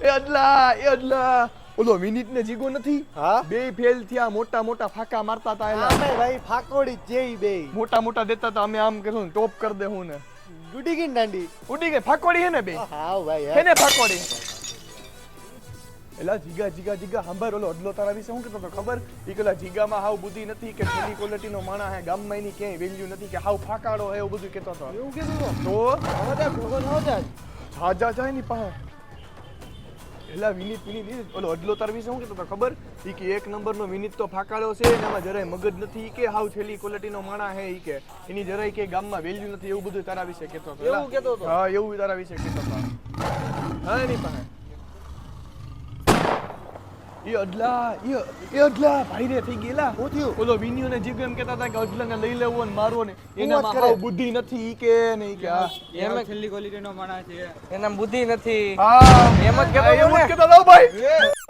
એ અડલા ઓલો વિનીત ને જીગો નથી હા બે ફેલ થયા મોટા મોટા ફાકા મારતા હતા એલા અમે ભાઈ ફાકોડી જેઈ બે મોટા મોટા દેતા હતા અમે આમ કરું ને ટોપ કરી દે હું ને ગુડી ગઈ દાંડી ઉડી ગઈ ફાકોડી હે ને બે હા ભાઈ હેને ફાકોડી એલા જીગા હંભાર ઓલો અડલો તારા વિશે શું કહેતો હતો ખબર ઈ કેલા જીગામાં હાવ બુદ્ધિ નથી કે છેલ્લી ક્વોલિટી નો માણા હે ગામમાં એની ક્યાંય વેલ્યુ નથી કે હાવ ફાકાડો હે એવું બધું કહેતો હતો એવું કીધું તો હવે ભગવાન આવતા જાજા જાય ની પાસે એલા વિનીત ઓલો અડલો તારા વિશે શું કહેતો હતો ખબર ઈ કે એક નંબર નો વિનીત તો ફાકાડો છે એનામાં જરાય મગજ નથી ઈ કે હાવ છેલ્લી ક્વોલિટી નો માણા હે ઈ કે એની જરાય કે ગામમાં વેલ્યુ નથી એવું બધું તારા વિશે કહેતો હતો એવું કહેતો હતો હા એવું તારા વિશે કહેતો હતો હા એની પાસે એ અડલા ભાઈ રે થઈ ગયેલા શું થયું ઓલો વિનિયો ને જીગો એમ કહેતા હતા કે અડલાને લઈ લેવો ને મારવો ને વાત એનામાં કરે? હાવ બુદ્ધિ નથી ઈ કે ને ઈ કે હા એમ છેલ્લી ક્વોલિટી નો માણસ છે એનામાં બુદ્ધિ નથી હા એમ જ કહેતો હતો એવું જ ને? કહેતો હતો ભાઈ